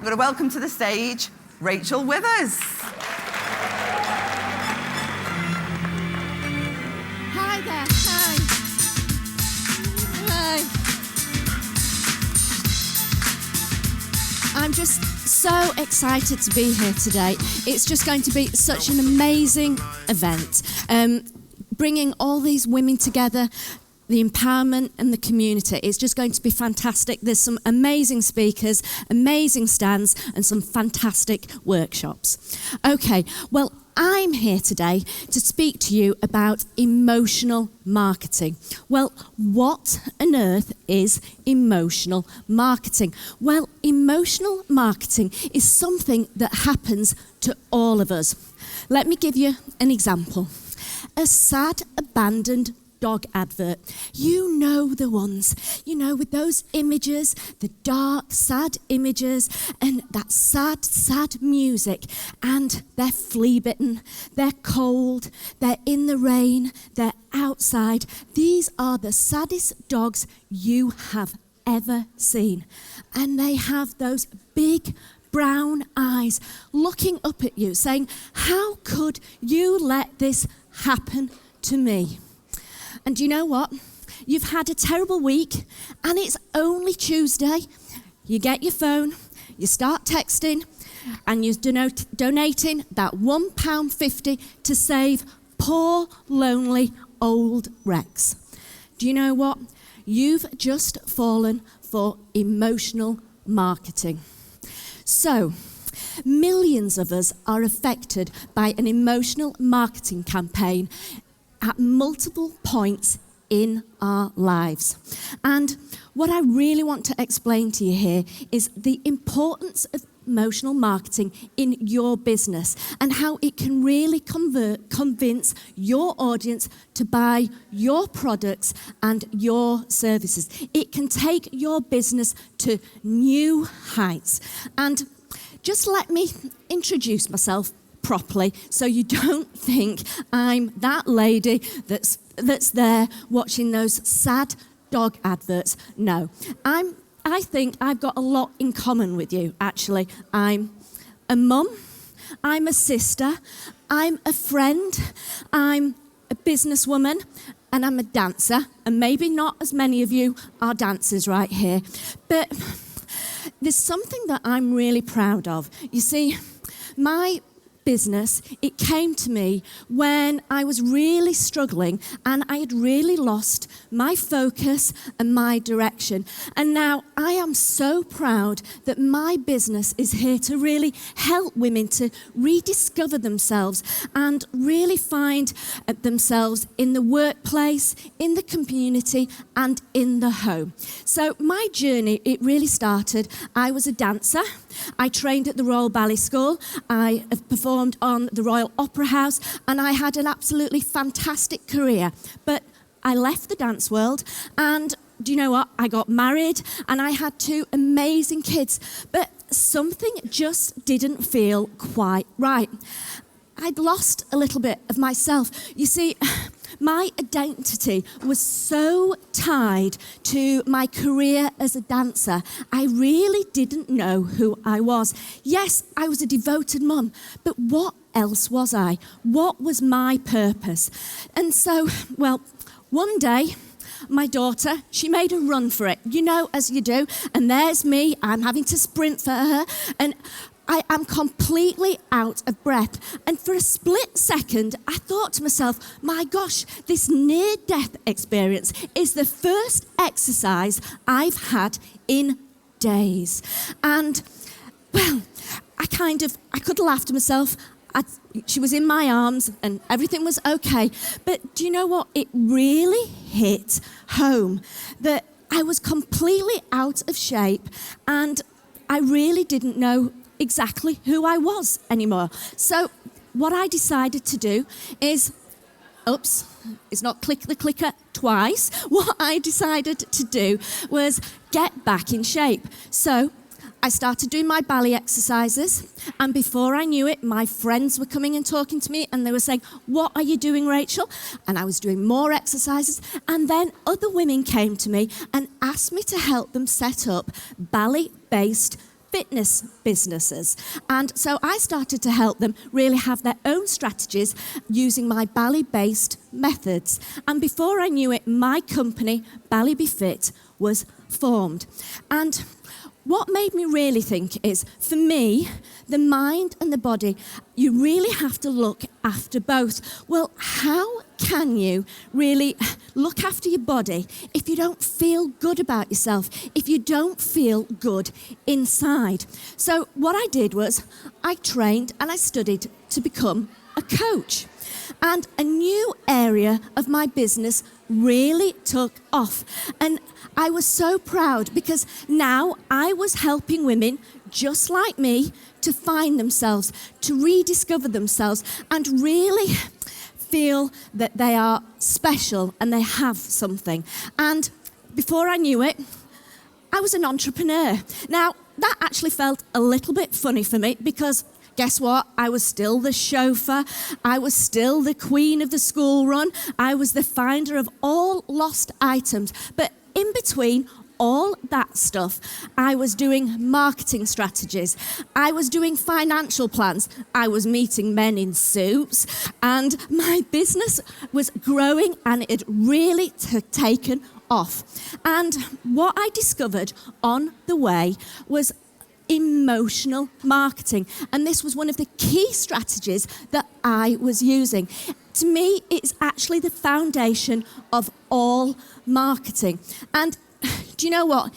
got to welcome to the stage Rachel Withers. Hi there, hi. Hi. I'm just so excited to be here today. It's just going to be such an amazing event. Bringing all these women together, the empowerment and the community. It's just going to be fantastic. There's some amazing speakers, amazing stands, and some fantastic workshops. Okay, well, I'm here today to speak to you about emotional marketing. Well, what on earth is emotional marketing? Well, emotional marketing is something that happens to all of us. Let me give you an example. A sad, abandoned dog advert. You know the ones, with those images, the dark, sad images, and that sad, sad music. And they're flea bitten, they're cold, they're in the rain, they're outside. These are the saddest dogs you have ever seen. And they have those big brown eyes looking up at you saying, how could you let this happen to me? And you know what? You've had a terrible week and it's only Tuesday. You get your phone, you start texting, and you're donating that £1.50 to save poor, lonely old Rex. Do you know what? You've just fallen for emotional marketing. So, millions of us are affected by an emotional marketing campaign at multiple points in our lives. And what I really want to explain to you here is the importance of emotional marketing in your business and how it can really convince your audience to buy your products and your services. It can take your business to new heights. And just let me introduce myself properly so you don't think I'm that lady that's there watching those sad dog adverts. No, I think I've got a lot in common with you, actually. I'm a mum, I'm a sister, I'm a friend, I'm a businesswoman, and I'm a dancer. And maybe not as many of you are dancers right here, but there's something that I'm really proud of. You see, my business, it came to me when I was really struggling and I had really lost my focus and my direction. And now I am so proud that my business is here to really help women to rediscover themselves and really find themselves in the workplace, in the community, and in the home. So my journey, it really started. I was a dancer. I trained at the Royal Ballet School. I have performed on the Royal Opera House, and I had an absolutely fantastic career. But I left the dance world, and do you know what? I got married, and I had 2 amazing kids. But something just didn't feel quite right. I'd lost a little bit of myself. You see, my identity was so tied to my career as a dancer, I really didn't know who I was. Yes, I was a devoted mum, but what else was I? What was my purpose? And so, well, one day, my daughter, she made a run for it, as you do, and there's me, I'm having to sprint for her, and I am completely out of breath. And for a split second, I thought to myself, my gosh, this near-death experience is the first exercise I've had in days. And, well, I could laugh to myself. She was in my arms and everything was okay. But do you know what? It really hit home that I was completely out of shape and I really didn't know exactly who I was anymore. So what I decided to do is, it's not click the clicker twice. What I decided to do was get back in shape. So I started doing my ballet exercises, and before I knew it, my friends were coming and talking to me, and they were saying, what are you doing, Rachel? And I was doing more exercises, and then other women came to me and asked me to help them set up ballet-based fitness businesses. And so I started to help them really have their own strategies using my Bally-based methods. And before I knew it, my company, Bally Be Fit, was formed. And what made me really think is, for me, the mind and the body, you really have to look after both. Well, how can you really look after your body if you don't feel good about yourself, if you don't feel good inside? So what I did was I trained and I studied to become a coach. And a new area of my business really took off. And I was so proud because now I was helping women just like me to find themselves, to rediscover themselves, and really feel that they are special and they have something. And before I knew it, I was an entrepreneur. Now, that actually felt a little bit funny for me because guess what? I was still the chauffeur. I was still the queen of the school run. I was the finder of all lost items. But in between all that stuff, I was doing marketing strategies. I was doing financial plans. I was meeting men in suits. And my business was growing and it really taken off. And what I discovered on the way was emotional marketing. And this was one of the key strategies that I was using. To me, it's actually the foundation of all marketing. And do you know what?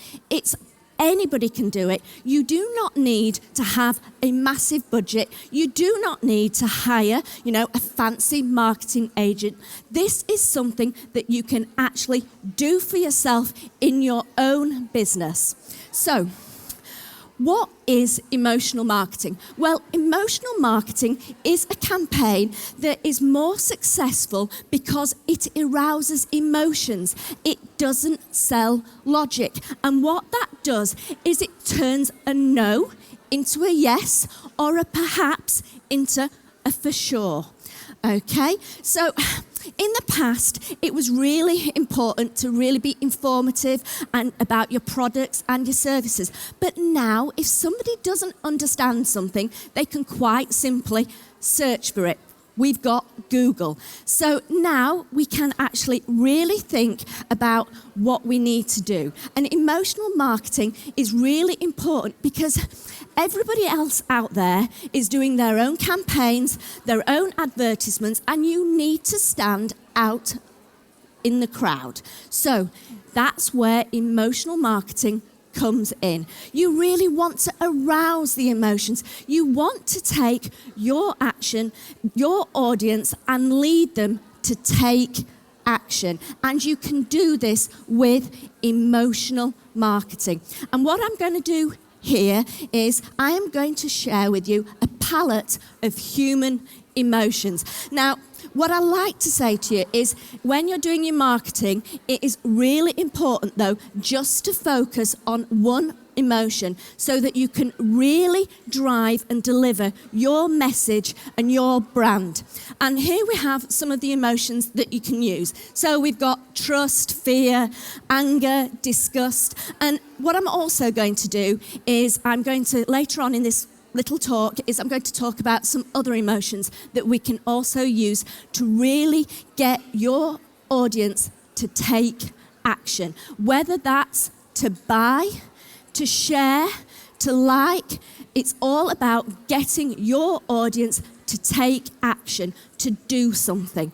Anybody can do it. You do not need to have a massive budget. You do not need to hire, a fancy marketing agent. This is something that you can actually do for yourself in your own business. So, what is emotional marketing? Well, emotional marketing is a campaign that is more successful because it arouses emotions. It doesn't sell logic. And what that does is it turns a no into a yes or a perhaps into a for sure. Okay, so in the past, it was really important to really be informative and about your products and your services. But now, if somebody doesn't understand something, they can quite simply search for it. We've got Google. So now we can actually really think about what we need to do. And emotional marketing is really important because everybody else out there is doing their own campaigns, their own advertisements, and you need to stand out in the crowd. So that's where emotional marketing comes in. You really want to arouse the emotions. You want to take your action, your audience, and lead them to take action. And you can do this with emotional marketing. And what I'm going to do here is I am going to share with you a palette of human emotions. Now, what I like to say to you is when you're doing your marketing, it is really important, though, just to focus on one emotion so that you can really drive and deliver your message and your brand. And here we have some of the emotions that you can use. So we've got trust, fear, anger, disgust. And what I'm also going to do is I'm going to, later on in this little talk, I'm going to talk about some other emotions that we can also use to really get your audience to take action. Whether that's to buy, to share, to like, it's all about getting your audience to take action, to do something.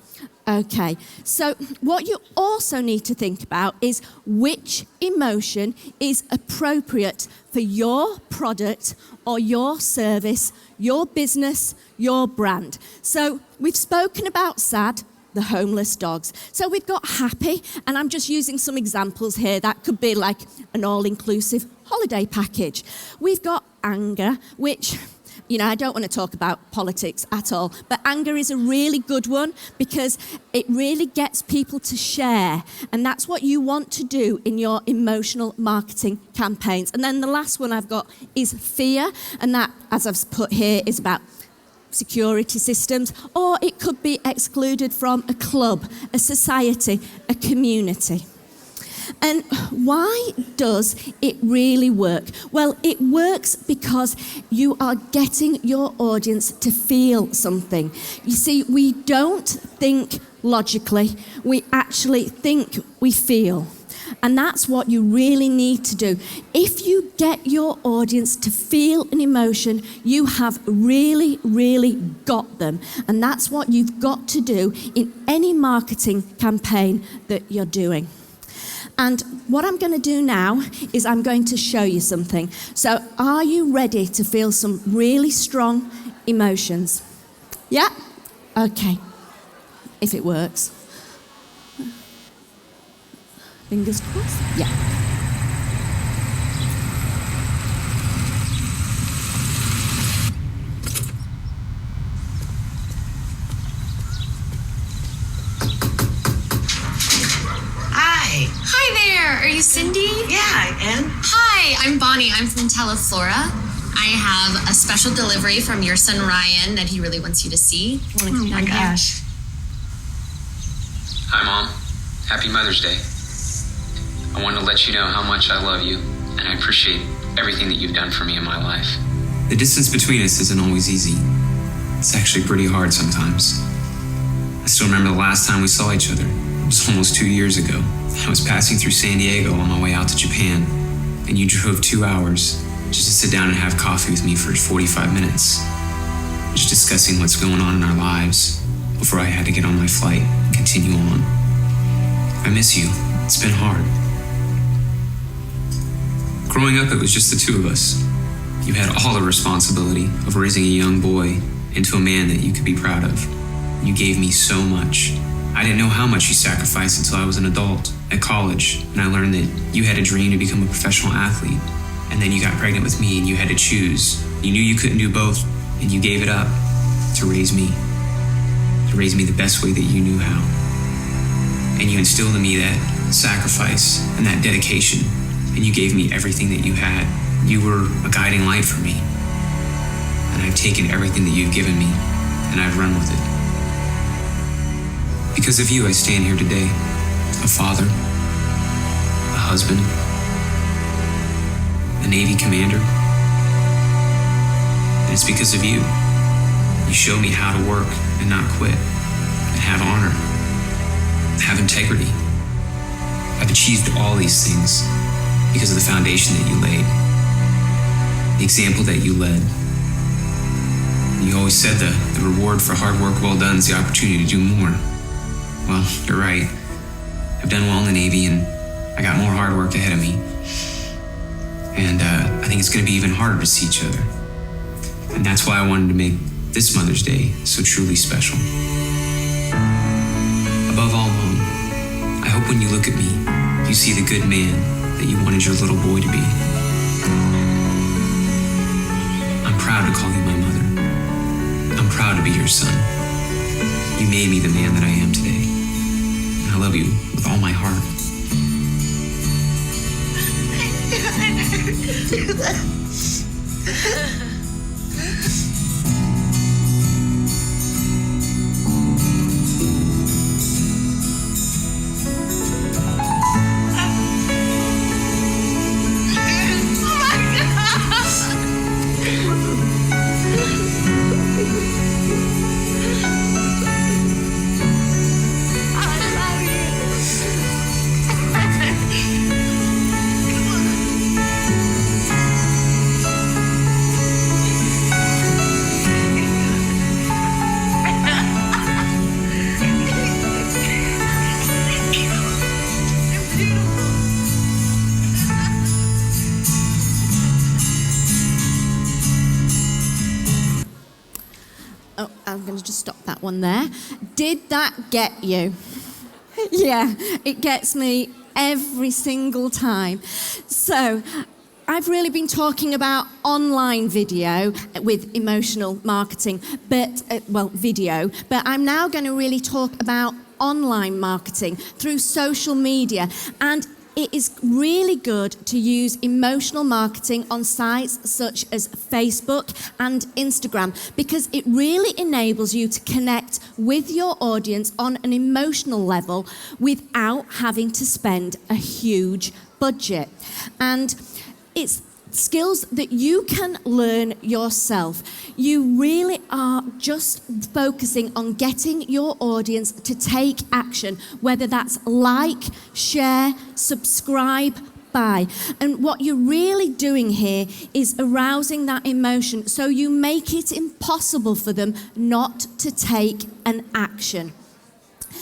Okay, so what you also need to think about is which emotion is appropriate for your product or your service, your business, your brand. So we've spoken about sad, the homeless dogs. So we've got happy, and I'm just using some examples here. That could be like an all-inclusive holiday package. We've got anger, which, I don't want to talk about politics at all, but anger is a really good one because it really gets people to share. And that's what you want to do in your emotional marketing campaigns. And then the last one I've got is fear. And that, as I've put here, is about security systems, or it could be excluded from a club, a society, a community. And why does it really work? Well, it works because you are getting your audience to feel something. You see, we don't think logically, we actually think we feel. And that's what you really need to do. If you get your audience to feel an emotion, you have really, really got them. And that's what you've got to do in any marketing campaign that you're doing. And what I'm going to do now is I'm going to show you something. So are you ready to feel some really strong emotions? Yeah? Okay. If it works. Fingers crossed? Yeah. Hi. Hi there, are you Cindy? Yeah, I am. Hi, I'm Bonnie. I'm from Teleflora. I have a special delivery from your son Ryan that he really wants you to see. Oh my gosh. Hi, Mom. Happy Mother's Day. I wanted to let you know how much I love you, and I appreciate everything that you've done for me in my life. The distance between us isn't always easy. It's actually pretty hard sometimes. I still remember the last time we saw each other. It was almost 2 years ago. I was passing through San Diego on my way out to Japan, and you drove 2 hours just to sit down and have coffee with me for 45 minutes, just discussing what's going on in our lives before I had to get on my flight and continue on. I miss you. It's been hard. Growing up, it was just the two of us. You had all the responsibility of raising a young boy into a man that you could be proud of. You gave me so much. I didn't know how much you sacrificed until I was an adult at college, and I learned that you had a dream to become a professional athlete, and then you got pregnant with me and you had to choose. You knew you couldn't do both, and you gave it up to raise me the best way that you knew how. And you instilled in me that sacrifice and that dedication, and you gave me everything that you had. You were a guiding light for me, and I've taken everything that you've given me, and I've run with it. Because of you, I stand here today, a father, a husband, a Navy commander, and it's because of you. You show me how to work and not quit, and have honor, have integrity. I've achieved all these things because of the foundation that you laid, the example that you led. You always said the reward for hard work well done is the opportunity to do more. Well, you're right. I've done well in the Navy, and I got more hard work ahead of me. And I think it's going to be even harder to see each other. And that's why I wanted to make this Mother's Day so truly special. Above all, Mom, I hope when you look at me, you see the good man that you wanted your little boy to be. I'm proud to call you my mother. I'm proud to be your son. You made me the man that I am today. And I love you with all my heart. Oh, I'm going to just stop that one there. Did that get you? Yeah, it gets me every single time. So, I've really been talking about online video with emotional marketing, but, video. But I'm now going to really talk about online marketing through social media. And it is really good to use emotional marketing on sites such as Facebook and Instagram because it really enables you to connect with your audience on an emotional level without having to spend a huge budget. And it's skills that you can learn yourself. You really are just focusing on getting your audience to take action, whether that's like, share, subscribe, buy. And what you're really doing here is arousing that emotion so you make it impossible for them not to take an action.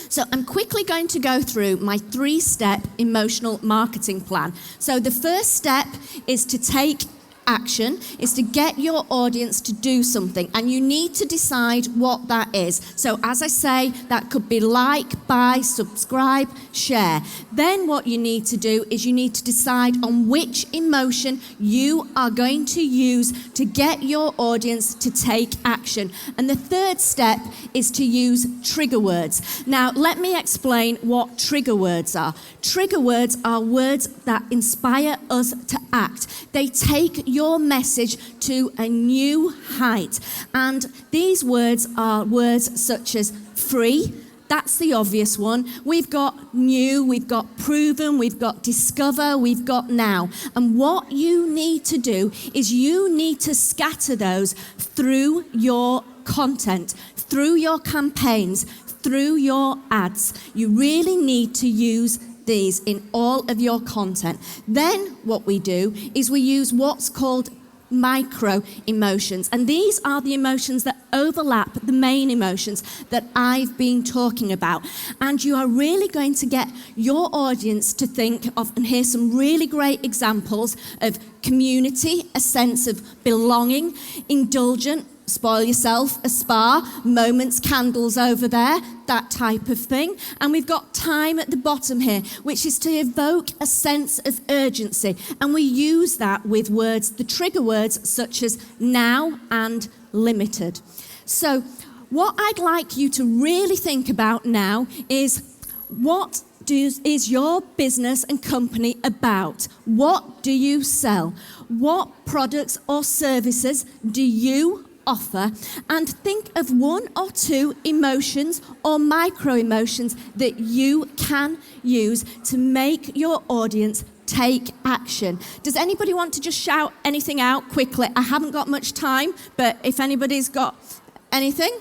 So I'm quickly going to go through my 3-step emotional marketing plan. So the first step is to take action, is to get your audience to do something, and you need to decide what that is. So as I say, that could be like, buy, subscribe, share. Then what you need to do is you need to decide on which emotion you are going to use to get your audience to take action. And the third step is to use trigger words. Now let me explain what trigger words are. Trigger words are words that inspire us to act. They take your message to a new height. And these words are words such as free. That's the obvious one. We've got new, we've got proven, we've got discover, we've got now. And what you need to do is you need to scatter those through your content, through your campaigns, through your ads. You really need to use these in all of your content. Then what we do is we use what's called micro emotions, and these are the emotions that overlap the main emotions that I've been talking about. And you are really going to get your audience to think of, and here's some really great examples of community, a sense of belonging, indulgent, spoil yourself, a spa, moments, candles over there, that type of thing. And we've got time at the bottom here, which is to evoke a sense of urgency. And we use that with words, the trigger words such as now and limited. So what I'd like you to really think about now is what is your business and company about? What do you sell? What products or services do you offer? And think of 1 or 2 emotions or micro emotions that you can use to make your audience take action. Does anybody want to just shout anything out quickly? I haven't got much time, but if anybody's got anything?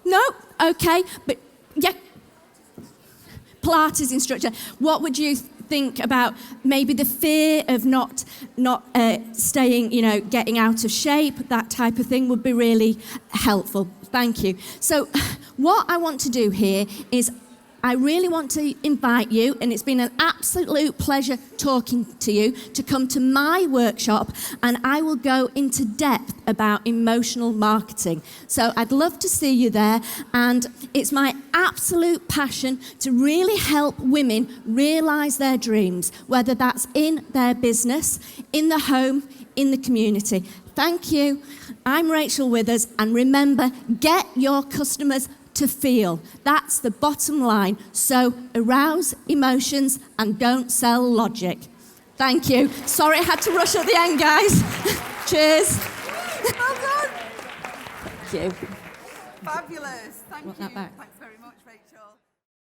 No? Okay. But yeah. Pilates instructor, what would you think about maybe the fear of not staying, getting out of shape, that type of thing would be really helpful. Thank you. So what I want to do here is I really want to invite you, and it's been an absolute pleasure talking to you, to come to my workshop, and I will go into depth about emotional marketing. So I'd love to see you there, and it's my absolute passion to really help women realise their dreams, whether that's in their business, in the home, in the community. Thank you. I'm Rachel Withers, and remember, get your customers to feel. That's the bottom line. So arouse emotions and don't sell logic. Thank you. Sorry I had to rush at the end, guys. Cheers. Well done. Thank you. Fabulous. Thank Want you. that back? Thanks.